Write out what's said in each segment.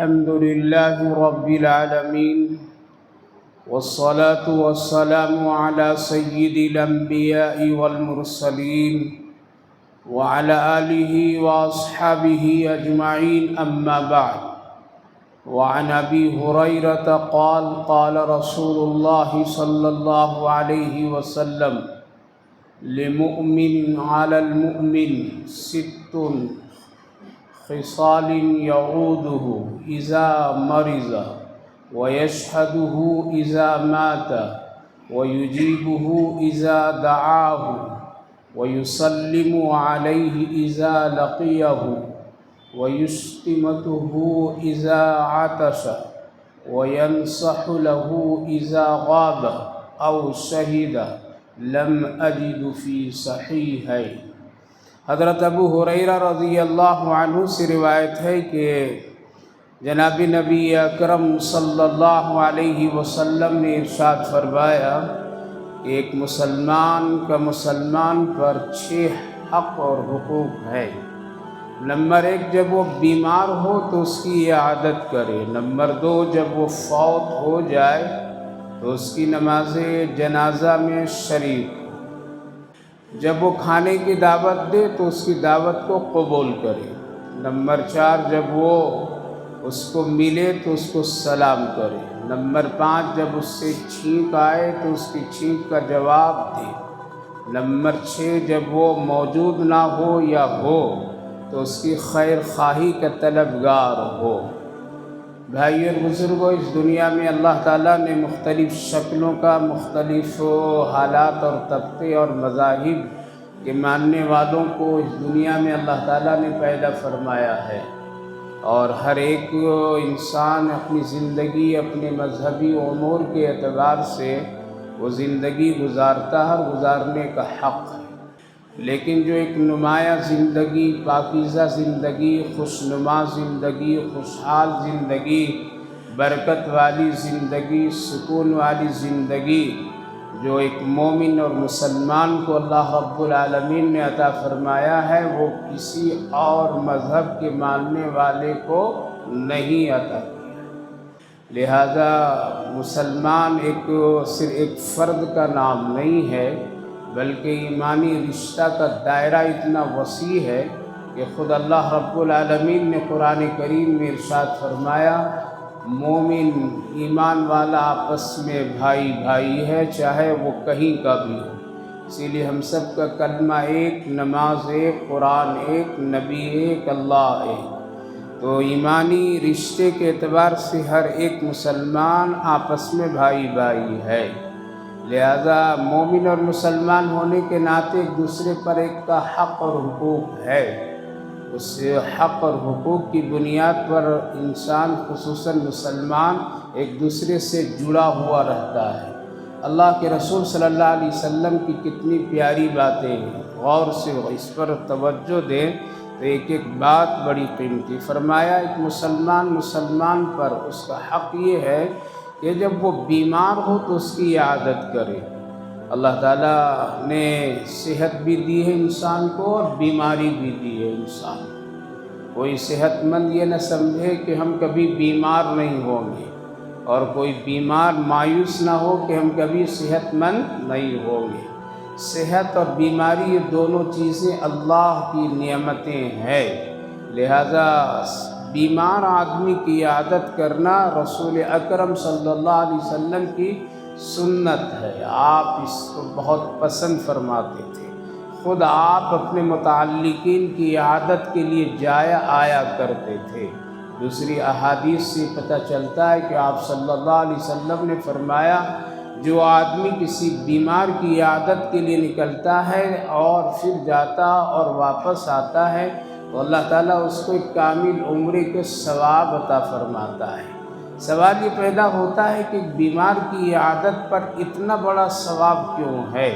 الحمد لله رب العالمين، والصلاة والسلام على سيد الأنبياء والمرسلين وعلى آله وأصحابه أجمعين، أما بعد. وعن أبي هريرة قال قال رسول الله صلى الله عليه وسلم: لمؤمن على المؤمن ست خصال يعوده إذا مرض، ويشهده إذا مات، ويجيبه إذا دعاه، ويسلم عليه إذا لقيه، ويشتمته إذا عطش، وينصح له إذا غاب أو شهد. لم أجد في صحيحين. حضرت ابو ہریرہ رضی اللہ عنہ سے روایت ہے کہ جناب نبی اکرم صلی اللہ علیہ وسلم نے ارشاد فرمایا کہ ایک مسلمان کا مسلمان پر 6 حق اور حقوق ہے. نمبر 1، جب وہ بیمار ہو تو اس کی عیادت کرے. نمبر 2، جب وہ فوت ہو جائے تو اس کی نماز جنازہ میں شریک ہو. جب وہ کھانے کی دعوت دے تو اس کی دعوت کو قبول کرے. نمبر 4، جب وہ اس کو ملے تو اس کو سلام کرے. نمبر 5، جب اس سے چھینک آئے تو اس کی چھینک کا جواب دے. نمبر 6، جب وہ موجود نہ ہو یا ہو تو اس کی خیر خواہی کا طلبگار ہو. بھائی اور بزرگوں، اس دنیا میں اللہ تعالیٰ نے مختلف شکلوں کا، مختلف حالات اور طبقے اور مذاہب کے ماننے والوں کو اس دنیا میں اللہ تعالیٰ نے پیدا فرمایا ہے، اور ہر ایک انسان اپنی زندگی اپنے مذہبی امور کے اعتبار سے وہ زندگی گزارتا ہے اور گزارنے کا حق ہے. لیکن جو ایک نمایاں زندگی، پاکیزہ زندگی، خوشنما زندگی، خوشحال زندگی، برکت والی زندگی، سکون والی زندگی جو ایک مومن اور مسلمان کو اللہ رب العالمین نے عطا فرمایا ہے، وہ کسی اور مذہب کے ماننے والے کو نہیں عطا کیا. لہذا مسلمان صرف ایک فرد کا نام نہیں ہے، بلکہ ایمانی رشتہ کا دائرہ اتنا وسیع ہے کہ خود اللہ رب العالمین نے قرآن کریم میں ارشاد فرمایا: مومن ایمان والا آپس میں بھائی بھائی ہے، چاہے وہ کہیں کا بھی ہو. اسی لیے ہم سب کا کلمہ ایک، نماز ایک، قرآن ایک، نبی ایک، اللہ ایک. تو ایمانی رشتے کے اعتبار سے ہر ایک مسلمان آپس میں بھائی بھائی ہے. لہذا مومن اور مسلمان ہونے کے ناطے ایک دوسرے پر ایک کا حق اور حقوق ہے. اس حق اور حقوق کی بنیاد پر انسان، خصوصاً مسلمان، ایک دوسرے سے جڑا ہوا رہتا ہے. اللہ کے رسول صلی اللہ علیہ وسلم کی کتنی پیاری باتیں ہیں. غور سے اس پر توجہ دیں تو ایک ایک بات بڑی قیمتی. فرمایا ایک مسلمان پر اس کا حق یہ ہے کہ جب وہ بیمار ہو تو اس کی عیادت کرے. اللہ تعالیٰ نے صحت بھی دی ہے انسان کو اور بیماری بھی دی ہے انسان کو. کوئی صحت مند یہ نہ سمجھے کہ ہم کبھی بیمار نہیں ہوں گے، اور کوئی بیمار مایوس نہ ہو کہ ہم کبھی صحت مند نہیں ہوں گے. صحت اور بیماری یہ دونوں چیزیں اللہ کی نعمتیں ہیں. لہذا بیمار آدمی کی عیادت کرنا رسول اکرم صلی اللہ علیہ وسلم کی سنت ہے. آپ اس کو بہت پسند فرماتے تھے. خود آپ اپنے متعلقین کی عیادت کے لیے جایا آیا کرتے تھے. دوسری احادیث سے پتہ چلتا ہے کہ آپ صلی اللہ علیہ وسلم نے فرمایا جو آدمی کسی بیمار کی عیادت کے لیے نکلتا ہے اور پھر جاتا اور واپس آتا ہے تو اللہ تعالیٰ اس کو ایک کامل عمرے کے ثواب عطا فرماتا ہے. سوال یہ پیدا ہوتا ہے کہ بیمار کی عیادت پر اتنا بڑا ثواب کیوں ہے؟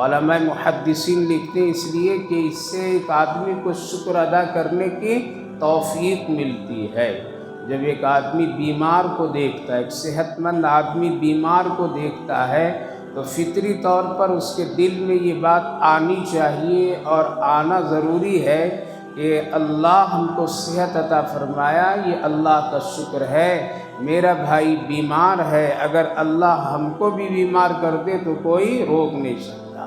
علماء محدثین لکھتے ہیں اس لیے کہ اس سے ایک آدمی کو شکر ادا کرنے کی توفیق ملتی ہے. جب ایک آدمی بیمار کو دیکھتا ہے، ایک صحت مند آدمی بیمار کو دیکھتا ہے تو فطری طور پر اس کے دل میں یہ بات آنی چاہیے اور آنا ضروری ہے کہ اللہ ہم کو صحت عطا فرمایا، یہ اللہ کا شکر ہے۔ میرا بھائی بیمار ہے، اگر اللہ ہم کو بھی بیمار کر دے تو کوئی روک نہیں سکتا،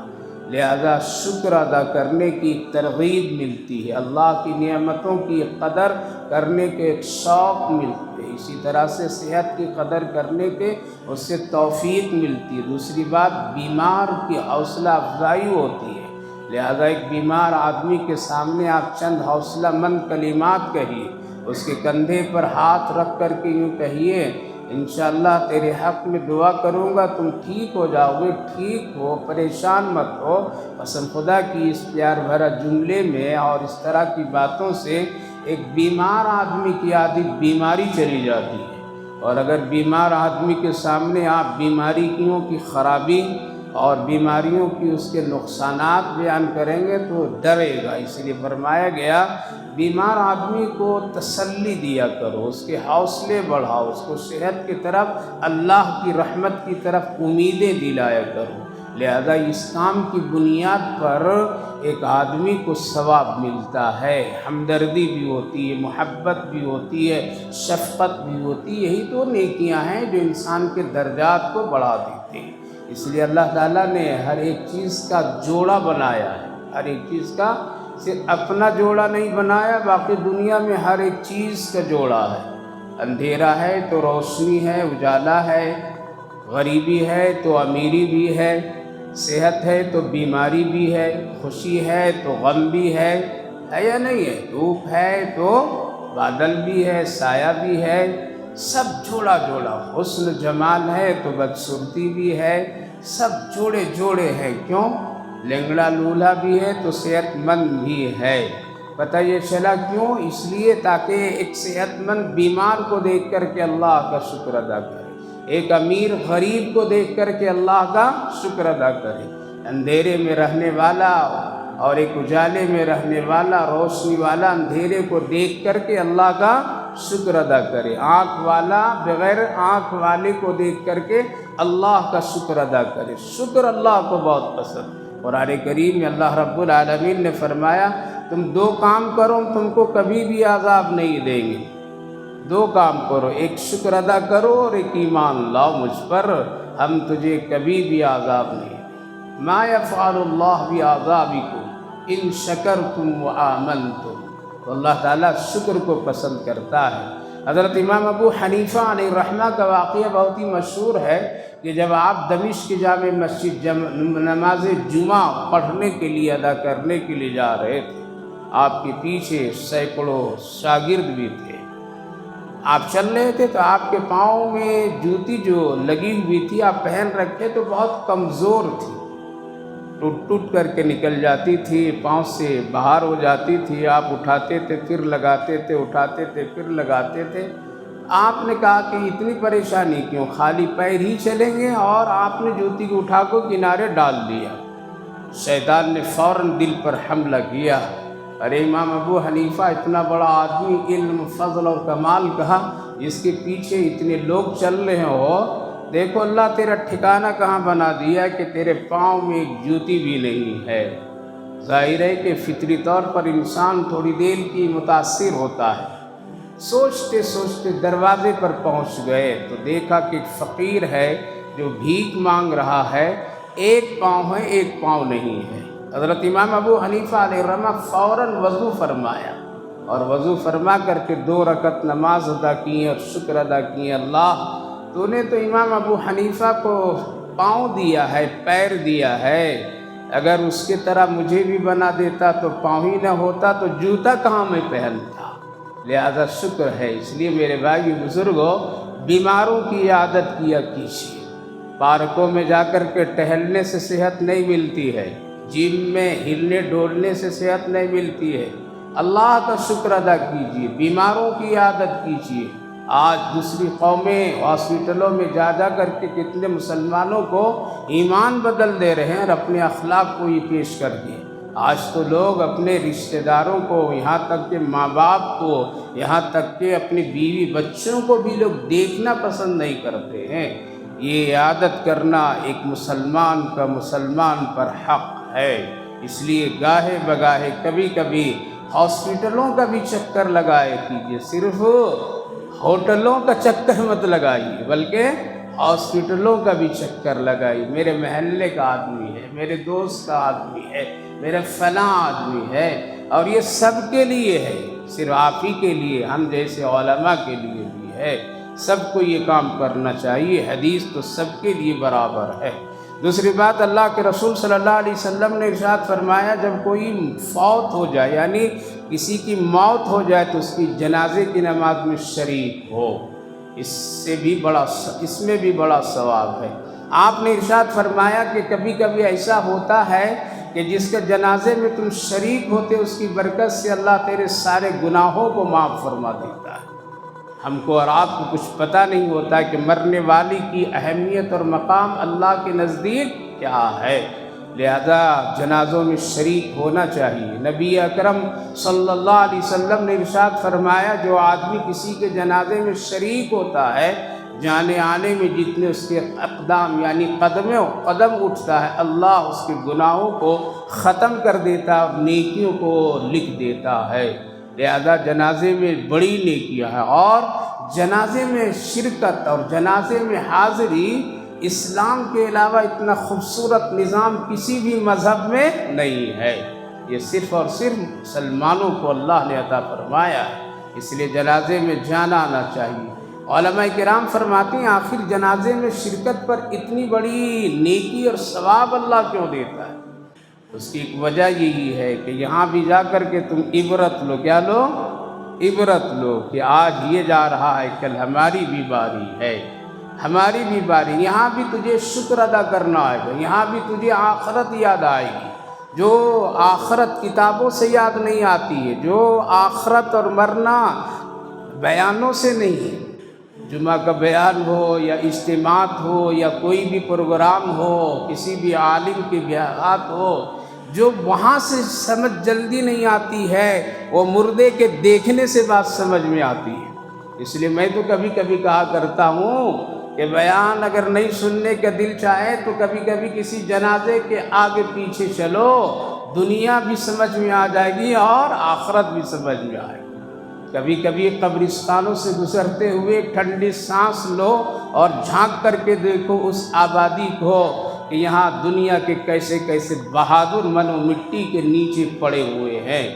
لہذا شکر ادا کرنے کی ترغیب ملتی ہے، اللہ کی نعمتوں کی قدر کرنے کے ایک شوق ملتی ہے، اسی طرح سے صحت کی قدر کرنے کے اس سے توفیق ملتی ہے۔ دوسری بات، بیمار کی حوصلہ افزائی ہوتی ہے، لہذا ایک بیمار آدمی کے سامنے آپ چند حوصلہ مند کلمات کہیے، اس کے کندھے پر ہاتھ رکھ کر کے یوں کہیے، انشاءاللہ تیرے حق میں دعا کروں گا، تم ٹھیک ہو جاؤ گے، ٹھیک ہو، پریشان مت ہو۔ قسم خدا کی اس پیار بھرا جملے میں اور اس طرح کی باتوں سے ایک بیمار آدمی کی آدھی بیماری چلی جاتی ہے، اور اگر بیمار آدمی کے سامنے آپ بیماریوں کی خرابی اور بیماریوں کی اس کے نقصانات بیان کریں گے تو ڈرے گا، اس لیے فرمایا گیا بیمار آدمی کو تسلی دیا کرو، اس کے حوصلے بڑھاؤ، اس کو صحت کی طرف، اللہ کی رحمت کی طرف امیدیں دلایا کرو۔ لہذا اس کام کی بنیاد پر ایک آدمی کو ثواب ملتا ہے، ہمدردی بھی ہوتی ہے، محبت بھی ہوتی ہے، شفقت بھی ہوتی ہے، یہی تو نیکیاں ہیں جو انسان کے درجات کو بڑھا دیتے ہیں۔ اس لیے اللہ تعالیٰ نے ہر ایک چیز کا جوڑا بنایا ہے، ہر ایک چیز کا صرف اپنا جوڑا نہیں بنایا، باقی دنیا میں ہر ایک چیز کا جوڑا ہے۔ اندھیرا ہے تو روشنی ہے، اجالا ہے، غریبی ہے تو امیری بھی ہے، صحت ہے تو بیماری بھی ہے، خوشی ہے تو غم بھی ہے یا نہیں ہے؟ دھوپ ہے تو بادل بھی ہے، سایہ بھی ہے، سب جوڑا جوڑا۔ حسن جمال ہے تو بدصورتی بھی ہے، سب جوڑے جوڑے ہیں۔ کیوں؟ لنگڑا لولہا بھی ہے تو صحت مند بھی ہے۔ پتہ یہ چلا کیوں؟ اس لیے تاکہ ایک صحت مند بیمار کو دیکھ کر کے اللہ کا شکر ادا کرے، ایک امیر غریب کو دیکھ کر کے اللہ کا شکر ادا کرے، اندھیرے میں رہنے والا اور ایک اجالے میں رہنے والا، روشنی والا اندھیرے کو دیکھ کر کے اللہ کا شکر ادا کرے، آنکھ والا بغیر آنکھ والے کو دیکھ کر کے اللہ کا شکر ادا کرے۔ شکر اللہ کو بہت پسند۔ قرآن کریم میں اللہ رب العالمین نے فرمایا تم دو کام کرو، تم کو کبھی بھی عذاب نہیں دیں گے۔ دو کام کرو، ایک شکر ادا کرو اور ایک ایمان لاؤ مجھ پر، ہم تجھے کبھی بھی عذاب نہیں دیں۔ ما یفعل اللہ بعذابکم ان شکرتم وآمنتم۔ تو اللہ تعالیٰ شکر کو پسند کرتا ہے۔ حضرت امام ابو حنیفہ علیہ الرحمہ کا واقعہ بہت ہی مشہور ہے کہ جب آپ دمشق کی جامع مسجد نماز جمعہ پڑھنے کے لیے، ادا کرنے کے لیے جا رہے تھے، آپ کے پیچھے سینکڑوں شاگرد بھی تھے، آپ چل رہے تھے تو آپ کے پاؤں میں جوتی جو لگی ہوئی تھی آپ پہن رکھے تو بہت کمزور تھی، ٹوٹ ٹوٹ کر کے نکل جاتی تھی، پاؤں سے باہر ہو جاتی تھی، آپ اٹھاتے تھے پھر لگاتے تھے، اٹھاتے تھے پھر لگاتے تھے۔ آپ نے کہا کہ اتنی پریشانی کیوں، خالی پیر ہی چلیں گے، اور آپ نے جوتی کو اٹھا کو کنارے ڈال دیا۔ شیطان نے فوراً دل پر حملہ کیا، ارے امام ابو حنیفہ اتنا بڑا آدمی، علم فضل اور کمال کہا، جس کے پیچھے اتنے لوگ چل رہے ہو، دیکھو اللہ تیرا ٹھکانہ کہاں بنا دیا کہ تیرے پاؤں میں ایک جوتی بھی نہیں ہے۔ ظاہر ہے کہ فطری طور پر انسان تھوڑی دیر کی متاثر ہوتا ہے۔ سوچتے سوچتے دروازے پر پہنچ گئے تو دیکھا کہ ایک فقیر ہے جو بھیک مانگ رہا ہے، ایک پاؤں ہے ایک پاؤں نہیں ہے۔ حضرت امام ابو حنیفہ علیہ الرحمہ فوراً وضو فرمایا، اور وضو فرما کر کے 2 رکعت نماز ادا کی اور شکر ادا کیے، اللہ تو نے تو امام ابو حنیفہ کو پاؤں دیا ہے، پیر دیا ہے، اگر اس کی طرح مجھے بھی بنا دیتا تو پاؤں ہی نہ ہوتا تو جوتا کہاں میں پہنتا، لہذا شکر ہے۔ اس لیے میرے بھائی بزرگوں، بیماروں کی عادت کیا کیجیے۔ پارکوں میں جا کر کے ٹہلنے سے صحت نہیں ملتی ہے، جم میں ہلنے ڈولنے سے صحت نہیں ملتی ہے، اللہ کا شکر ادا کیجیے، بیماروں کی عادت کیجیے۔ آج دوسری قومیں ہاسپٹلوں میں جا کر کے کتنے مسلمانوں کو ایمان بدل دے رہے ہیں اور اپنے اخلاق کو یہ پیش کر کے۔ آج تو لوگ اپنے رشتہ داروں کو، یہاں تک کہ ماں باپ کو، یہاں تک کہ اپنی بیوی بچوں کو بھی لوگ دیکھنا پسند نہیں کرتے ہیں۔ یہ عادت کرنا ایک مسلمان کا مسلمان پر حق ہے۔ اس لیے گاہے بگاہے کبھی کبھی ہاسپٹلوں کا بھی چکر لگایا کیجیے، صرف ہوٹلوں کا چکر مت لگائیے بلکہ ہاسپٹلوں کا بھی چکر لگائیے۔ میرے محلے کا آدمی ہے، میرے دوست کا آدمی ہے، میرا فلاں آدمی ہے، اور یہ سب کے لیے ہے، صرف آپ ہی کے لیے، ہم جیسے علماء کے لیے بھی ہے۔ سب کو یہ کام کرنا چاہیے، حدیث تو سب کے لیے برابر ہے۔ دوسری بات، اللہ کے رسول صلی اللہ علیہ وسلم نے ارشاد فرمایا، جب کوئی فوت ہو جائے یعنی کسی کی موت ہو جائے تو اس کی جنازے کی نماز میں شریک ہو، اس میں بھی بڑا ثواب ہے۔ آپ نے ارشاد فرمایا کہ کبھی کبھی ایسا ہوتا ہے کہ جس کے جنازے میں تم شریک ہوتے، اس کی برکت سے اللہ تیرے سارے گناہوں کو معاف فرما دیتا ہے۔ ہم کو اور آپ کو کچھ پتہ نہیں ہوتا کہ مرنے والی کی اہمیت اور مقام اللہ کے نزدیک کیا ہے، لہذا جنازوں میں شریک ہونا چاہیے۔ نبی اکرم صلی اللہ علیہ وسلم نے ارشاد فرمایا، جو آدمی کسی کے جنازے میں شریک ہوتا ہے، جانے آنے میں جتنے اس کے اقدام یعنی قدم اٹھتا ہے، اللہ اس کے گناہوں کو ختم کر دیتا ہے اور نیکیوں کو لکھ دیتا ہے۔ لہذا جنازے میں بڑی نیکیاں ہیں، اور جنازے میں شرکت اور جنازے میں حاضری اسلام کے علاوہ اتنا خوبصورت نظام کسی بھی مذہب میں نہیں ہے۔ یہ صرف اور صرف مسلمانوں کو اللہ نے عطا فرمایا ہے، اس لیے جنازے میں جانا آنا چاہیے۔ علماء کرام فرماتے ہیں، آخر جنازے میں شرکت پر اتنی بڑی نیکی اور ثواب اللہ کیوں دیتا ہے؟ اس کی ایک وجہ یہی ہے کہ یہاں بھی جا کر کے تم عبرت لو، کیا لو؟ عبرت لو کہ آج یہ جا رہا ہے، کل ہماری بھی باری ہے، ہماری بھی باری۔ یہاں بھی تجھے شکر ادا کرنا آئے گا، یہاں بھی تجھے آخرت یاد آئے گی، جو آخرت کتابوں سے یاد نہیں آتی ہے، جو آخرت اور مرنا بیانوں سے نہیں ہے۔ جمعہ کا بیان ہو یا اجتماعات ہو یا کوئی بھی پروگرام ہو، کسی بھی عالم کی بیانات ہو، جو وہاں سے سمجھ جلدی نہیں آتی ہے، وہ مردے کے دیکھنے سے بات سمجھ میں آتی ہے۔ اس لیے میں تو کبھی کبھی کہا کرتا ہوں کہ بیان اگر نہیں سننے کا دل چاہے تو کبھی کبھی کسی جنازے کے آگے پیچھے چلو، دنیا بھی سمجھ میں آ جائے گی اور آخرت بھی سمجھ میں آئے گی۔ کبھی کبھی قبرستانوں سے گزرتے ہوئے ٹھنڈی سانس لو اور جھانک کر کے دیکھو اس آبادی کو کہ یہاں دنیا کے کیسے کیسے بہادر من و مٹی کے نیچے پڑے ہوئے ہیں۔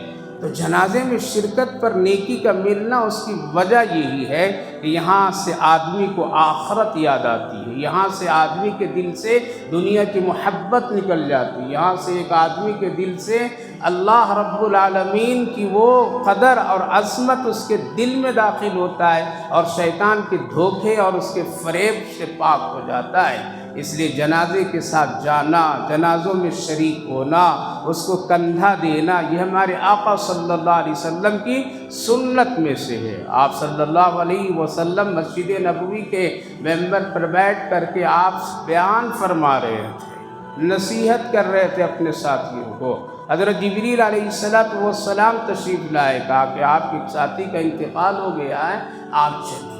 تو جنازے میں شرکت پر نیکی کا ملنا، اس کی وجہ یہی ہے کہ یہاں سے آدمی کو آخرت یاد آتی ہے، یہاں سے آدمی کے دل سے دنیا کی محبت نکل جاتی ہے، یہاں سے ایک آدمی کے دل سے اللہ رب العالمین کی وہ قدر اور عظمت اس کے دل میں داخل ہوتا ہے، اور شیطان کے دھوکے اور اس کے فریب سے پاک ہو جاتا ہے۔ اس لیے جنازے کے ساتھ جانا، جنازوں میں شریک ہونا، اس کو کندھا دینا، یہ ہمارے آقا صلی اللہ علیہ وسلم کی سنت میں سے ہے۔ آپ صلی اللہ علیہ وسلم مسجد نبوی کے ممبر پر بیٹھ کر کے آپ بیان فرما رہے تھے، نصیحت کر رہے تھے اپنے ساتھیوں کو۔ حضرت جبریل علیہ السلام تشریف لائے، کہا کہ آپ کے ساتھی کا انتقال ہو گیا ہے، آپ چلیے۔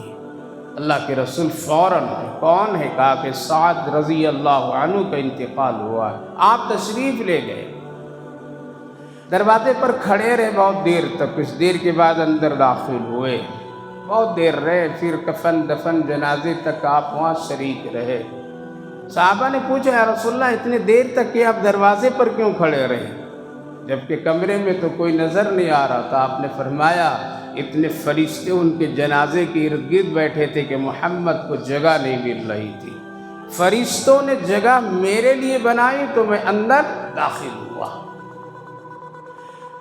اللہ کے رسول فوراً، کون ہے؟ کہا کہ سعد رضی اللہ عنہ کا انتقال ہوا ہے۔ آپ تشریف لے گئے، دروازے پر کھڑے رہے بہت دیر تک، کچھ دیر کے بعد اندر داخل ہوئے، بہت دیر رہے، پھر کفن دفن جنازے تک آپ وہاں شریک رہے۔ صحابہ نے پوچھا، یا رسول اللہ اتنے دیر تک کہ آپ دروازے پر کیوں کھڑے رہے، جبکہ کمرے میں تو کوئی نظر نہیں آ رہا تھا؟ آپ نے فرمایا، اتنے فرشتے ان کے جنازے کے ارد گرد بیٹھے تھے کہ محمد کو جگہ نہیں مل رہی تھی، فرشتوں نے جگہ میرے لیے بنائی تو میں اندر داخل ہوا۔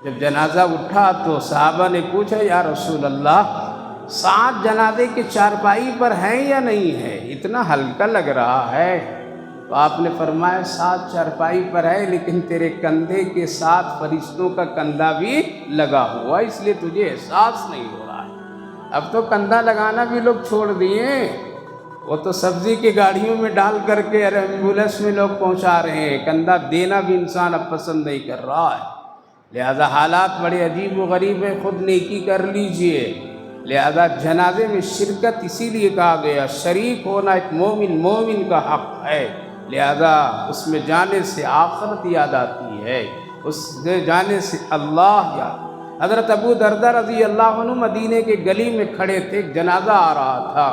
جب جنازہ اٹھا تو صحابہ نے پوچھا، یا رسول اللہ سعد جنازے کے چارپائی پر ہیں یا نہیں ہے، اتنا ہلکا لگ رہا ہے؟ تو آپ نے فرمایا، سعد چارپائی پر ہے، لیکن تیرے کندھے کے ساتھ فرشتوں کا کندھا بھی لگا ہوا، اس لیے تجھے احساس نہیں ہو رہا ہے۔ اب تو کندھا لگانا بھی لوگ چھوڑ دیے، وہ تو سبزی کی گاڑیوں میں ڈال کر کے ایمبولینس میں لوگ پہنچا رہے ہیں، کندھا دینا بھی انسان اب پسند نہیں کر رہا ہے۔ لہذا حالات بڑے عجیب و غریب ہیں، خود نیکی کر لیجئے۔ لہذا جنازے میں شرکت اسی لیے کہا گیا، شریک ہونا ایک مومن کا حق ہے، لہذا اس میں جانے سے آخرت یاد آتی ہے، اس میں جانے سے اللہ یاد۔ حضرت ابو دردہ رضی اللہ عنہ مدینے کے گلی میں کھڑے تھے، ایک جنازہ آ رہا تھا۔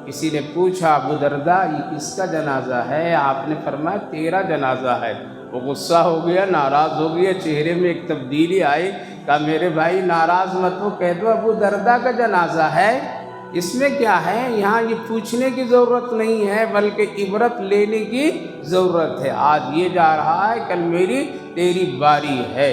کسی نے پوچھا ابو دردہ یہ کس کا جنازہ ہے؟ آپ نے فرمایا تیرا جنازہ ہے۔ وہ غصہ ہو گیا، ناراض ہو گیا، چہرے میں ایک تبدیلی آئی۔ کہا میرے بھائی ناراض مت ہو، کہہ دو ابو دردہ کا جنازہ ہے، اس میں کیا ہے؟ یہاں یہ پوچھنے کی ضرورت نہیں ہے بلکہ عبرت لینے کی ضرورت ہے۔ آج یہ جا رہا ہے، کل میری تیری باری ہے،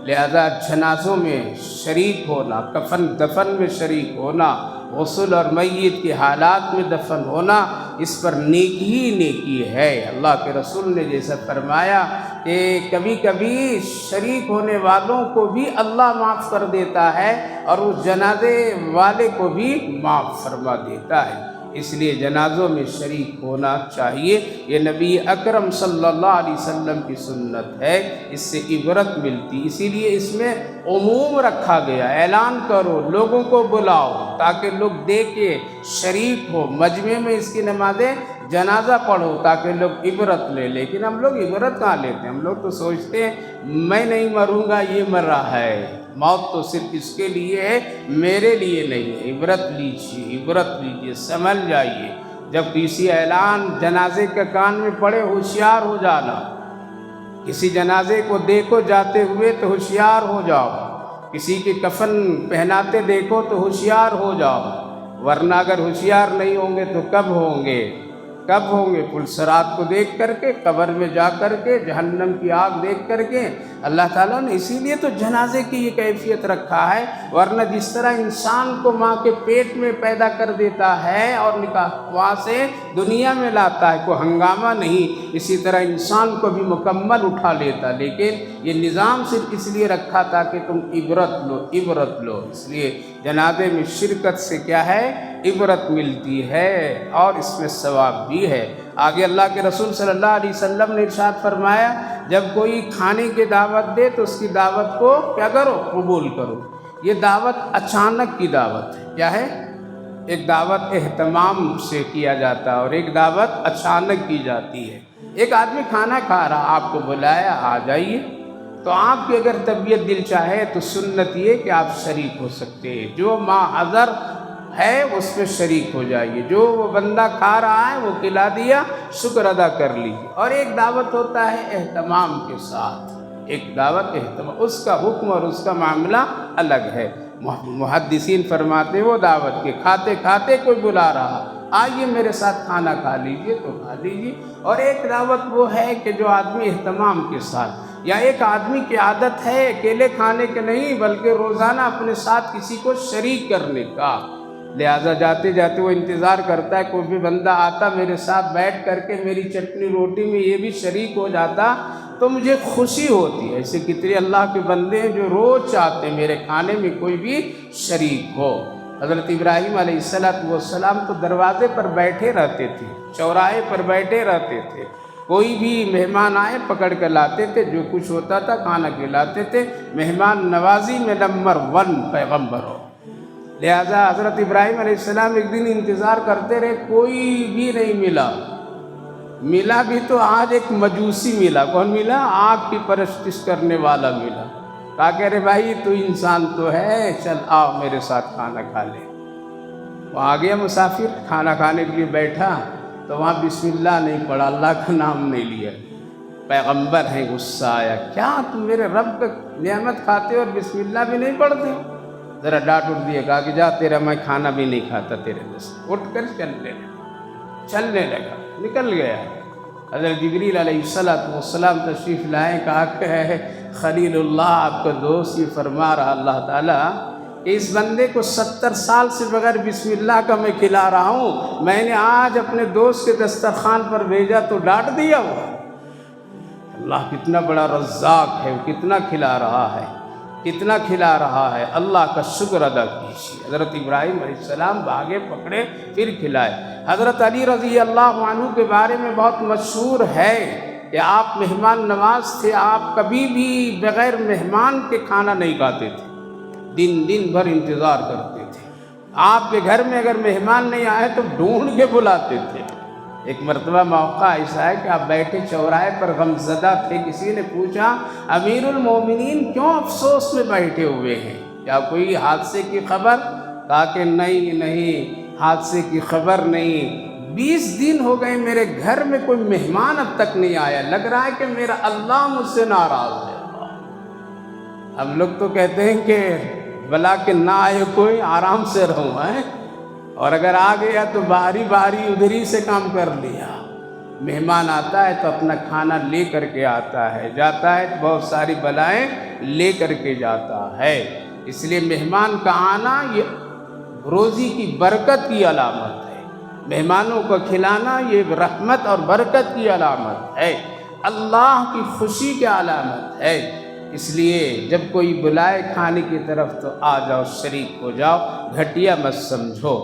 لہذا جنازوں میں شریک ہونا، کفن دفن میں شریک ہونا، غسل اور میت کے حالات میں دفن ہونا، اس پر نیکی ہی نیکی ہے۔ اللہ کے رسول نے جیسا فرمایا کہ کبھی کبھی شریک ہونے والوں کو بھی اللہ معاف کر دیتا ہے اور اس جنازے والے کو بھی معاف فرما دیتا ہے، اس لیے جنازوں میں شریک ہونا چاہیے۔ یہ نبی اکرم صلی اللہ علیہ وسلم کی سنت ہے، اس سے عبرت ملتی، اسی لیے اس میں عموم رکھا گیا۔ اعلان کرو، لوگوں کو بلاؤ تاکہ لوگ دیکھیں، شریک ہو، مجمع میں اس کی نمازیں جنازہ پڑھو تاکہ لوگ عبرت لے۔ لیکن ہم لوگ عبرت کہاں لیتے ہیں؟ ہم لوگ تو سوچتے ہیں میں نہیں مروں گا، یہ مر رہا ہے، موت تو صرف اس کے لیے ہے، میرے لیے نہیں ہے۔ عبرت لیجیے، عبرت لیجیے، سنبھل جائیے۔ جب کسی اعلان جنازے کا کان میں پڑے ہوشیار ہو جانا، کسی جنازے کو دیکھو جاتے ہوئے تو ہوشیار ہو جاؤ، کسی کے کفن پہناتے دیکھو تو ہوشیار ہو جاؤ، ورنہ اگر ہوشیار نہیں ہوں گے تو کب ہوں گے؟ کب ہوں گے؟ پلسرات کو دیکھ کر کے، قبر میں جا کر کے، جہنم کی آگ دیکھ کر کے۔ اللہ تعالیٰ نے اسی لیے تو جنازے کی یہ کیفیت رکھا ہے، ورنہ جس طرح انسان کو ماں کے پیٹ میں پیدا کر دیتا ہے اور نکاح وہاں سے دنیا میں لاتا ہے، کوئی ہنگامہ نہیں، اسی طرح انسان کو بھی مکمل اٹھا لیتا، لیکن یہ نظام صرف اس لیے رکھا تھا کہ تم عبرت لو، عبرت لو۔ اس لیے جنازے میں شرکت سے کیا ہے؟ عبرت ملتی ہے اور اس میں ثواب بھی ہے۔ آگے اللہ کے رسول صلی اللہ علیہ وسلم نے ارشاد فرمایا جب کوئی کھانے کی دعوت دے تو اس کی دعوت کو کیا کرو؟ قبول کرو۔ یہ دعوت اچانک کی دعوت ہے، کیا ہے؟ ایک دعوت اہتمام سے کیا جاتا ہے اور ایک دعوت اچانک کی جاتی ہے۔ ایک آدمی کھانا کھا رہا، آپ کو بلایا آ جائیے، تو آپ کی اگر طبیعت دل چاہے تو سنت یہ کہ آپ شریک ہو سکتے ہیں، جو ما حضر ہے اس میں شریک ہو جائیے، جو وہ بندہ کھا رہا ہے وہ کھلا دیا، شکر ادا کر لیجیے۔ اور ایک دعوت ہوتا ہے اہتمام کے ساتھ، ایک دعوت اہتمام، اس کا حکم اور اس کا معاملہ الگ ہے۔ محدثین فرماتے ہیں وہ دعوت کے کھاتے کھاتے کوئی بلا رہا، آئیے میرے ساتھ کھانا کھا لیجیے تو کھا لیجیے۔ اور ایک دعوت وہ ہے کہ جو آدمی اہتمام کے ساتھ، یا ایک آدمی کی عادت ہے اکیلے کھانے کے نہیں بلکہ روزانہ اپنے ساتھ کسی کو شریک کرنے کا، لہٰذا جاتے جاتے وہ انتظار کرتا ہے کوئی بھی بندہ آتا میرے ساتھ بیٹھ کر کے میری چٹنی روٹی میں یہ بھی شریک ہو جاتا تو مجھے خوشی ہوتی ہے۔ ایسے کتنے اللہ کے بندے ہیں جو روز چاہتے ہیں میرے کھانے میں کوئی بھی شریک ہو۔ حضرت ابراہیم علیہ السلام تو دروازے پر بیٹھے رہتے تھے، چوراہے پر بیٹھے رہتے تھے، کوئی بھی مہمان آئے پکڑ کر لاتے تھے، جو کچھ ہوتا تھا کھانا کھلاتے تھے۔ مہمان نوازی میں نمبر 1 پیغمبر ہو، لہذا حضرت ابراہیم علیہ السلام ایک دن انتظار کرتے رہے، کوئی بھی نہیں ملا بھی تو آج ایک مجوسی ملا۔ کون ملا؟ آگ کی پرستش کرنے والا ملا۔ کہا کہ ارے بھائی تو انسان تو ہے، چل آؤ میرے ساتھ کھانا کھا لے۔ وہ آ گیا مسافر، کھانا کھانے کے لیے بیٹھا تو وہاں بسم اللہ نہیں پڑھا، اللہ کا نام نہیں لیا۔ پیغمبر ہیں، غصہ آیا، کیا تم میرے رب کا نعمت کھاتے ہو اور بسم اللہ بھی نہیں پڑھتے ہو؟ ذرا ڈانٹ اٹھ دیا، کہا کہ جا تیرا میں کھانا بھی نہیں کھاتا تیرے جیسے، اٹھ کر چلنے لگا، نکل گیا۔ حضرت جبریل علیہ السلام تشریف لائے، کہا کہ خلیل اللہ آپ کا دوست یہ فرما رہا اللہ تعالیٰ کہ اس بندے کو 70 سال سے بغیر بسم اللہ کا میں کھلا رہا ہوں، میں نے آج اپنے دوست کے دسترخوان پر بھیجا تو ڈانٹ دیا ہوا۔ اللہ کتنا بڑا رزاق ہے، وہ کتنا کھلا رہا ہے، کتنا کھلا رہا ہے، اللہ کا شکر ادا کیجیے۔ حضرت ابراہیم علیہ السلام بھاگے پکڑے پھر کھلائے۔ حضرت علی رضی اللہ عنہ کے بارے میں بہت مشہور ہے کہ آپ مہمان نواز تھے، آپ کبھی بھی بغیر مہمان کے کھانا نہیں کھاتے تھے، دن بھر انتظار کرتے تھے۔ آپ کے گھر میں اگر مہمان نہیں آئے تو ڈھونڈ کے بلاتے تھے۔ ایک مرتبہ موقع ایسا ہے کہ آپ بیٹھے چوراہے پر غمزدہ تھے، کسی نے پوچھا امیر المومنین کیوں افسوس میں بیٹھے ہوئے ہیں؟ کیا کوئی حادثے کی خبر؟ کہا کہ نہیں حادثے کی خبر نہیں، 20 دن ہو گئے میرے گھر میں کوئی مہمان اب تک نہیں آیا، لگ رہا ہے کہ میرا اللہ مجھ سے ناراض ہے۔ ہم لوگ تو کہتے ہیں کہ بلا کہ نہ آئے کوئی، آرام سے رہوں ہے، اور اگر آ گیا تو باری ادھر ہی سے کام کر لیا۔ مہمان آتا ہے تو اپنا کھانا لے کر کے آتا ہے، جاتا ہے تو بہت ساری بلائیں لے کر کے جاتا ہے۔ اس لیے مہمان کا آنا یہ روزی کی برکت کی علامت ہے، مہمانوں کو کھلانا یہ رحمت اور برکت کی علامت ہے، اللہ کی خوشی کی علامت ہے۔ اس لیے جب کوئی بلائے کھانے کی طرف تو آ جاؤ، شریک ہو جاؤ، گھٹیا مت سمجھو۔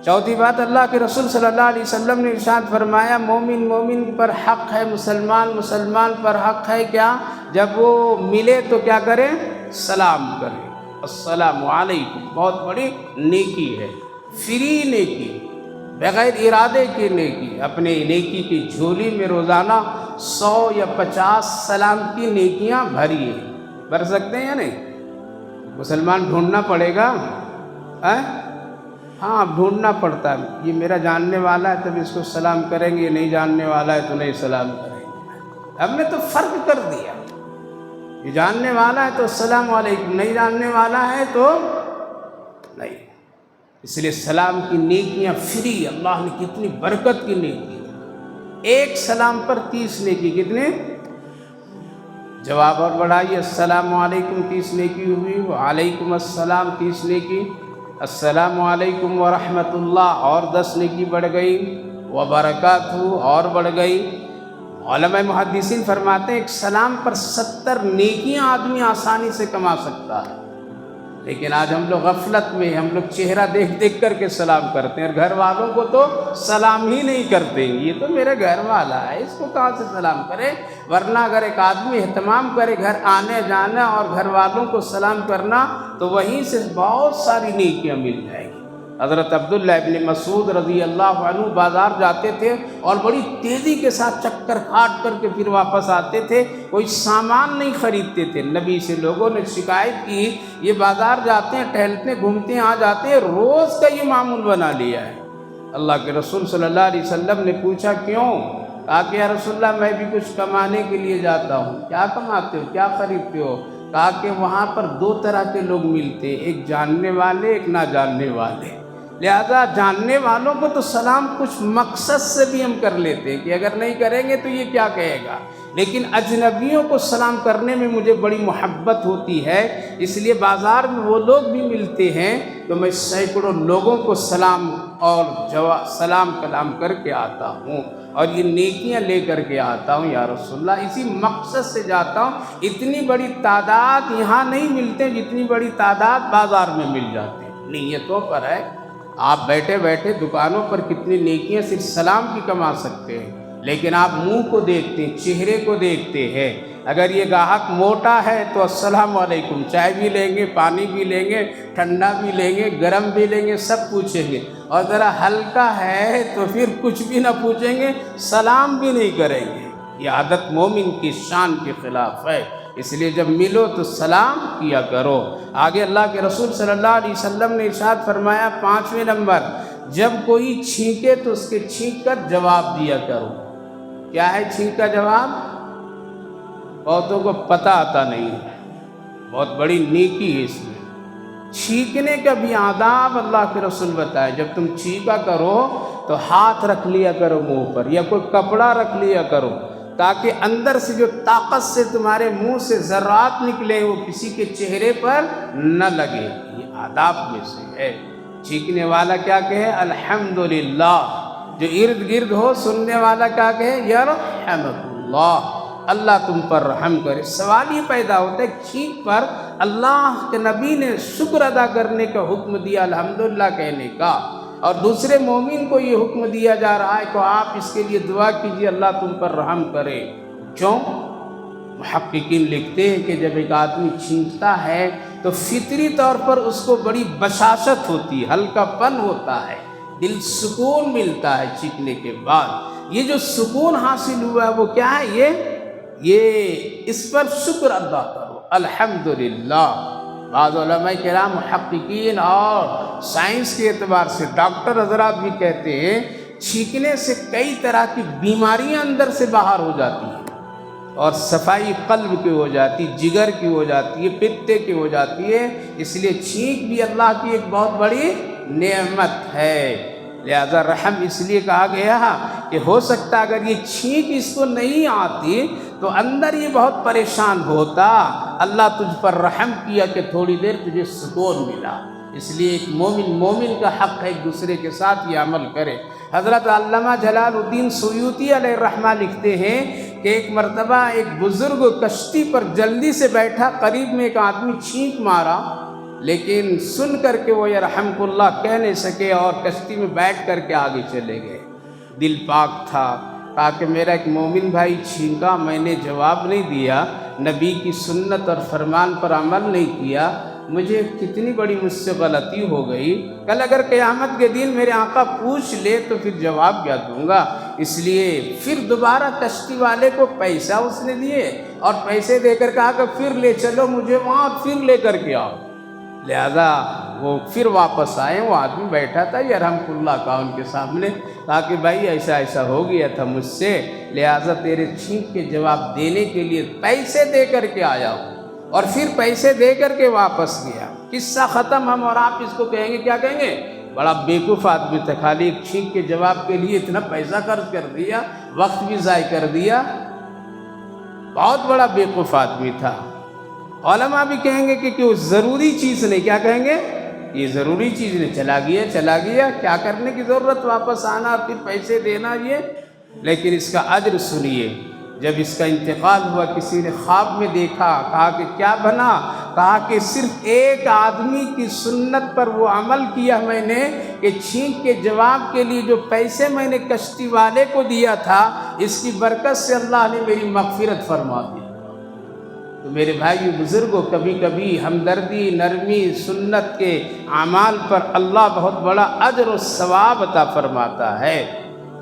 چوتھی بات، اللہ کے رسول صلی اللہ علیہ وسلم نے ارشاد فرمایا، مومن پر حق ہے، مسلمان پر حق ہے کیا؟ جب وہ ملے تو کیا کرے؟ سلام کرے، السلام علیکم۔ بہت بڑی نیکی ہے، فری نیکی، بغیر ارادے کی نیکی۔ اپنے نیکی کی جھولی میں روزانہ 100 یا 50 سلام کی نیکیاں بھریے۔ بھر سکتے ہیں یا نہیں؟ مسلمان ڈھونڈنا پڑے گا، ہاں ڈھونڈنا پڑتا ہے، یہ میرا جاننے والا ہے تب اس کو سلام کریں گے، یہ نہیں جاننے والا ہے تو نہیں سلام کریں گے۔ ہم نے تو فرق کر دیا، یہ جاننے والا ہے تو السلام علیکم، نہیں جاننے والا ہے تو نہیں۔ اس لیے سلام کی نیکیاں فری، اللہ نے کتنی برکت کی نیکی، ایک سلام پر 30 نیکی۔ کتنے؟ جواب اور بڑھائیے، السلام علیکم 30 نیکی ہوئی، وعلیکم السلام 30 نیکی، السلام علیکم ورحمۃ اللہ اور 10 نیکی بڑھ گئی، وبرکاتہ اور بڑھ گئی۔ علماء محدثین فرماتے ہیں ایک سلام پر 70 نیکیاں آدمی آسانی سے کما سکتا ہے، لیکن آج ہم لوگ غفلت میں، ہم لوگ چہرہ دیکھ کر کے سلام کرتے ہیں، اور گھر والوں کو تو سلام ہی نہیں کرتے، یہ تو میرا گھر والا ہے، اس کو کہاں سے سلام کرے؟ ورنہ اگر ایک آدمی اہتمام کرے گھر آنے جانا اور گھر والوں کو سلام کرنا تو وہیں سے بہت ساری نیکیاں مل جائیں گی۔ حضرت عبداللہ ابن مسعود رضی اللہ عنہ بازار جاتے تھے اور بڑی تیزی کے ساتھ چکر کاٹ کر کے پھر واپس آتے تھے، کوئی سامان نہیں خریدتے تھے۔ نبی سے لوگوں نے شکایت کی، یہ بازار جاتے ہیں، ٹہلتے گھومتے ہیں، آ جاتے ہیں، روز کا یہ معمول بنا لیا ہے۔ اللہ کے رسول صلی اللہ علیہ وسلم نے پوچھا کیوں؟ کہا کہ یا رسول اللہ میں بھی کچھ کمانے کے لیے جاتا ہوں۔ کیا کماتے ہو؟ کیا خریدتے ہو؟ کہا کہ وہاں پر 2 طرح کے لوگ ملتے ہیں، ایک جاننے والے، ایک نہ جاننے والے۔ لہذا جاننے والوں کو تو سلام کچھ مقصد سے بھی ہم کر لیتے ہیں کہ اگر نہیں کریں گے تو یہ کیا کہے گا، لیکن اجنبیوں کو سلام کرنے میں مجھے بڑی محبت ہوتی ہے، اس لیے بازار میں وہ لوگ بھی ملتے ہیں تو میں سینکڑوں لوگوں کو سلام اور سلام کلام کر کے آتا ہوں اور یہ نیکیاں لے کر کے آتا ہوں یا رسول اللہ، اسی مقصد سے جاتا ہوں۔ اتنی بڑی تعداد یہاں نہیں ملتے جتنی بڑی تعداد بازار میں مل جاتے ہیں۔ نیتوں پر ہے، آپ بیٹھے بیٹھے دکانوں پر کتنی نیکیاں صرف سلام کی کما سکتے ہیں، لیکن آپ منہ کو دیکھتے ہیں، چہرے کو دیکھتے ہیں۔ اگر یہ گاہک موٹا ہے تو السلام علیکم، چائے بھی لیں گے، پانی بھی لیں گے، ٹھنڈا بھی لیں گے، گرم بھی لیں گے، سب پوچھیں گے، اور ذرا ہلکا ہے تو پھر کچھ بھی نہ پوچھیں گے، سلام بھی نہیں کریں گے۔ یہ عادت مومن کی شان کے خلاف ہے، اس لیے جب ملو تو سلام کیا کرو۔ آگے اللہ کے رسول صلی اللہ علیہ وسلم نے ارشاد فرمایا 5ویں نمبر، جب کوئی چھینکے تو اس کے چھینک کر جواب دیا کرو۔ کیا ہے چھینک کا جواب؟ بہتوں کو پتہ آتا نہیں ہے، بہت بڑی نیکی ہے اس میں۔ چھینکنے کا بھی آداب اللہ کے رسول بتائے، جب تم چھینکا کرو تو ہاتھ رکھ لیا کرو منہ پر، یا کوئی کپڑا رکھ لیا کرو، تاکہ اندر سے جو طاقت سے تمہارے منہ سے ذرات نکلے وہ کسی کے چہرے پر نہ لگے۔ یہ آداب میں سے ہے۔ چھینکنے والا کیا کہے؟ الحمدللہ۔ جو ارد گرد ہو سننے والا کیا کہے؟ یرحمک اللہ، اللہ تم پر رحم کرے۔ سوال یہ پیدا ہوتا ہے چھینک پر اللہ کے نبی نے شکر ادا کرنے کا حکم دیا، الحمدللہ کہنے کا، اور دوسرے مومن کو یہ حکم دیا جا رہا ہے کہ آپ اس کے لیے دعا کیجیے اللہ تم پر رحم کرے۔ کیوں؟ محققین لکھتے ہیں کہ جب ایک آدمی چھینکتا ہے تو فطری طور پر اس کو بڑی بشاشت ہوتی ہے، ہلکا پن ہوتا ہے، دل سکون ملتا ہے چھینکنے کے بعد۔ یہ جو سکون حاصل ہوا ہے وہ کیا ہے؟ یہ اس پر شکر ادا کرو، الحمدللہ۔ بعض علماء کرام محققین اور سائنس کے اعتبار سے ڈاکٹر حضرات بھی کہتے ہیں چھینکنے سے کئی طرح کی بیماریاں اندر سے باہر ہو جاتی ہیں، اور صفائی قلب کی ہو جاتی، جگر کی ہو جاتی ہے، پتے کی ہو جاتی ہے۔ اس لیے چھینک بھی اللہ کی ایک بہت بڑی نعمت ہے، لہذا رحم اس لیے کہا گیا کہ ہو سکتا اگر یہ چھینک اس کو نہیں آتی تو اندر یہ بہت پریشان ہوتا، اللہ تجھ پر رحم کیا کہ تھوڑی دیر تجھے سکون ملا۔ اس لیے ایک مومن کا حق ہے ایک دوسرے کے ساتھ یہ عمل کرے۔ حضرت علامہ جلال الدین سیوطی علیہ الرحمہ لکھتے ہیں کہ ایک مرتبہ ایک بزرگ کشتی پر جلدی سے بیٹھا، قریب میں ایک آدمی چھینک مارا، لیکن سن کر کے وہ یرحمک اللہ کہہ نہیں سکے اور کشتی میں بیٹھ کر کے آگے چلے گئے۔ دل پاک تھا، کہا کہ میرا ایک مومن بھائی چھینکا، میں نے جواب نہیں دیا، نبی کی سنت اور فرمان پر عمل نہیں کیا، مجھے کتنی بڑی مجھ سے غلطی ہو گئی، کل اگر قیامت کے دن میرے آقا پوچھ لے تو پھر جواب کیا دوں گا؟ اس لیے پھر دوبارہ کشتی والے کو پیسہ اس نے دیے اور پیسے دے کر کہا کہ پھر لے چلو مجھے وہاں، پھر لے کر کے آؤ۔ لہذا وہ پھر واپس آئے، وہ آدمی بیٹھا تھا یرحمک اللہ کا ان کے سامنے، کہا کہ بھائی ایسا ایسا ہو گیا تھا مجھ سے، لہذا تیرے چھینک کے جواب دینے کے لیے پیسے دے کر کے آیا ہوں، اور پھر پیسے دے کر کے واپس گیا۔ قصہ ختم۔ ہم اور آپ اس کو کہیں گے، کیا کہیں گے؟ بڑا بیوقوف آدمی تھا، خالی ایک چھینک کے جواب کے لیے اتنا پیسہ خرچ کر دیا، وقت بھی ضائع کر دیا، بہت بڑا بیوقوف آدمی تھا۔ علماء بھی کہیں گے کہ وہ ضروری چیز نہیں، کیا کہیں گے؟ یہ ضروری چیز نہیں، چلا گیا، کیا کرنے کی ضرورت واپس آنا اور پھر پیسے دینا یہ؟ لیکن اس کا اجر سنیے، جب اس کا انتقال ہوا کسی نے خواب میں دیکھا، کہا کہ کیا بنا؟ کہا کہ صرف ایک آدمی کی سنت پر وہ عمل کیا میں نے کہ چھینک کے جواب کے لیے جو پیسے میں نے کشتی والے کو دیا تھا، اس کی برکت سے اللہ نے میری مغفرت فرما دی۔ تو میرے بھائی بزرگوں، کبھی کبھی ہمدردی، نرمی، سنت کے اعمال پر اللہ بہت بڑا اجر و ثواب عطا فرماتا ہے۔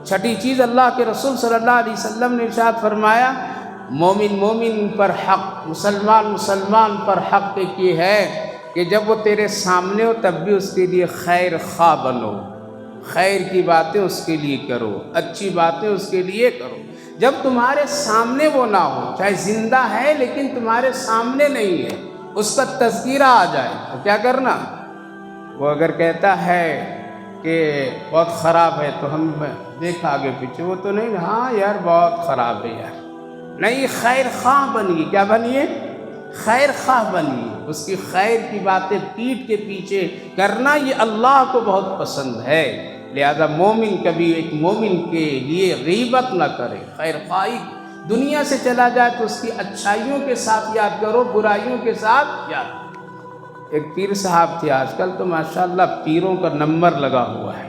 چھٹی چیز اللہ کے رسول صلی اللہ علیہ وسلم نے ارشاد فرمایا، مومن پر حق، مسلمان پر حق یہ ہے کہ جب وہ تیرے سامنے ہو تب بھی اس کے لیے خیر خواہ بنو، خیر کی باتیں اس کے لیے کرو، اچھی باتیں اس کے لیے کرو۔ جب تمہارے سامنے وہ نہ ہو، چاہے زندہ ہے لیکن تمہارے سامنے نہیں ہے، اس کا تذکرہ آ جائے تو کیا کرنا؟ وہ اگر کہتا ہے کہ بہت خراب ہے تو ہم دیکھا آگے پیچھے، وہ تو نہیں، ہاں یار بہت خراب ہے یار، نہیں، خیر خواہ بنیے۔ کیا بنیے؟ خیر خواہ بنیے۔ اس کی خیر کی باتیں پیٹھ کے پیچھے کرنا یہ اللہ کو بہت پسند ہے، لہذا مومن کبھی ایک مومن کے لیے غیبت نہ کرے، خیر خواہی دنیا سے چلا جائے تو اس کی اچھائیوں کے ساتھ یاد کرو، برائیوں کے ساتھ یاد کرو۔ ایک پیر صاحب تھے، آج کل تو ماشاءاللہ پیروں کا نمبر لگا ہوا ہے،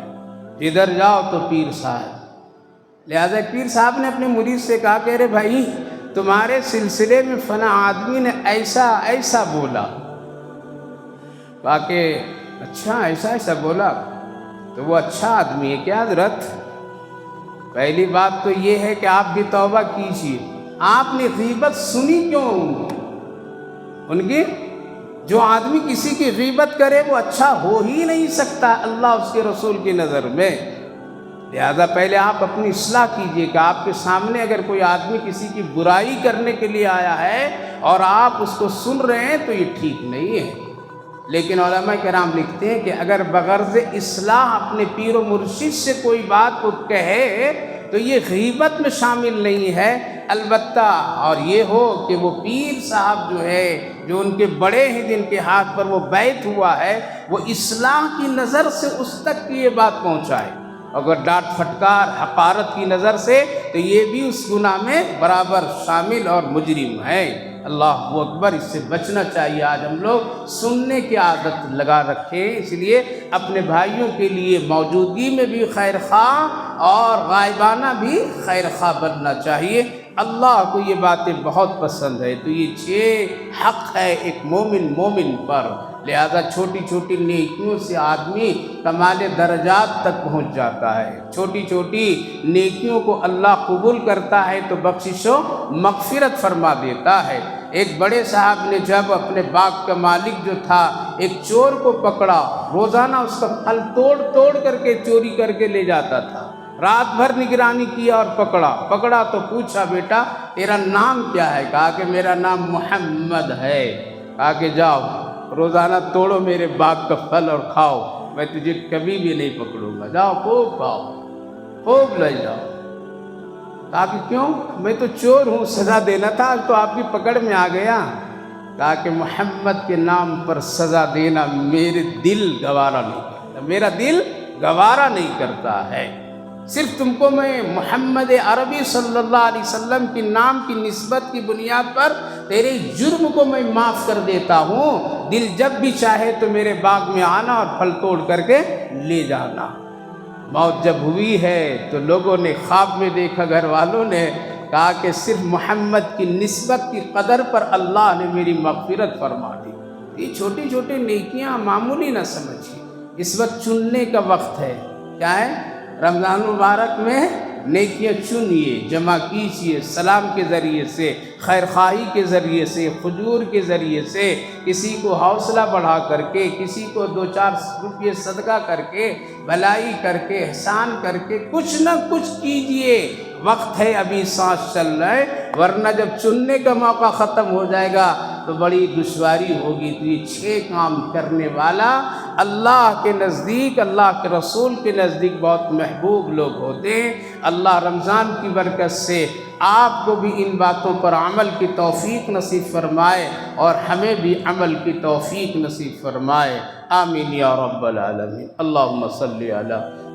ادھر جاؤ تو پیر صاحب۔ لہذا ایک پیر صاحب نے اپنے مرید سے کہا کہ ارے بھائی تمہارے سلسلے میں فلاں آدمی نے ایسا بولا، کہا کہ اچھا ایسا بولا، تو وہ اچھا آدمی ہے کیا حضرت؟ پہلی بات تو یہ ہے کہ آپ بھی توبہ کیجیے، آپ نے غیبت سنی کیوں ان کی؟ جو آدمی کسی کی غیبت کرے وہ اچھا ہو ہی نہیں سکتا اللہ اس کے رسول کی نظر میں۔ لہذا پہلے آپ اپنی اصلاح کیجئے کہ آپ کے سامنے اگر کوئی آدمی کسی کی برائی کرنے کے لیے آیا ہے اور آپ اس کو سن رہے ہیں تو یہ ٹھیک نہیں ہے۔ لیکن علماء کرام لکھتے ہیں کہ اگر بغرض اصلاح اپنے پیر و مرشد سے کوئی بات کو کہے تو یہ غیبت میں شامل نہیں ہے، البتہ اور یہ ہو کہ وہ پیر صاحب جو ہے، جو ان کے بڑے ہیں جن کے ہاتھ پر وہ بیعت ہوا ہے، وہ اصلاح کی نظر سے اس تک کی یہ بات پہنچائے۔ اگر ڈانٹ پھٹکار حقارت کی نظر سے تو یہ بھی اس گناہ میں برابر شامل اور مجرم ہے۔ اللہ اکبر، اس سے بچنا چاہیے۔ آج ہم لوگ سننے کی عادت لگا رکھے ہیں، اس لیے اپنے بھائیوں کے لیے موجودگی میں بھی خیر خواہ اور غائبانہ بھی خیر خواہ بننا چاہیے۔ اللہ کو یہ باتیں بہت پسند ہے، تو یہ 6 حق ہے ایک مومن پر، لہذا چھوٹی چھوٹی نیکیوں سے آدمی کمال درجات تک پہنچ جاتا ہے۔ چھوٹی چھوٹی نیکیوں کو اللہ قبول کرتا ہے تو بخشش و مغفرت فرما دیتا ہے۔ ایک بڑے صاحب نے جب اپنے باغ کا مالک جو تھا ایک چور کو پکڑا، روزانہ اس کا پھل توڑ کر کے چوری کر کے لے جاتا تھا، رات بھر نگرانی کیا اور پکڑا تو پوچھا بیٹا تیرا نام کیا ہے؟ کہا کہ میرا نام محمد ہے۔ کہا کہ جاؤ روزانہ توڑو میرے باغ کا پھل اور کھاؤ، میں تجھے کبھی بھی نہیں پکڑوں گا، جاؤ خوب کھاؤ خوب لے جاؤ۔ کہا کہ کیوں؟ میں تو چور ہوں، سزا دینا تھا، آج تو آپ کی پکڑ میں آ گیا۔ کہا کہ محمد کے نام پر سزا دینا میرے دل گوارا نہیں کرتا، میرا دل گوارا نہیں کرتا ہے، صرف تم کو میں محمد عربی صلی اللہ علیہ وسلم کے نام کی نسبت کی بنیاد پر تیرے جرم کو میں معاف کر دیتا ہوں، دل جب بھی چاہے تو میرے باغ میں آنا اور پھل توڑ کر کے لے جانا۔ موت جب ہوئی ہے تو لوگوں نے خواب میں دیکھا، گھر والوں نے کہا کہ صرف محمد کی نسبت کی قدر پر اللہ نے میری مغفرت فرما دی۔ یہ چھوٹی چھوٹی نیکیاں معمولی نہ سمجھیے، اس وقت چننے کا وقت ہے۔ کیا ہے؟ رمضان مبارک میں نیکیاں چنیے، جمع کیجیے، سلام کے ذریعے سے، خیر خواہی کے ذریعے سے، خجور کے ذریعے سے، کسی کو حوصلہ بڑھا کر کے، کسی کو 2-4 روپئے صدقہ کر کے، بھلائی کر کے، احسان کر کے کچھ نہ کچھ کیجیے، وقت ہے، ابھی سانس چل رہا ہے، ورنہ جب چننے کا موقع ختم ہو جائے گا تو بڑی دشواری ہوگی۔ تو یہ 6 کام کرنے والا اللہ کے نزدیک، اللہ کے رسول کے نزدیک بہت محبوب لوگ ہوتے ہیں۔ اللہ رمضان کی برکت سے آپ کو بھی ان باتوں پر عمل کی توفیق نصیب فرمائے اور ہمیں بھی عمل کی توفیق نصیب فرمائے، آمین یا رب العالمین۔ اللہم صلی علی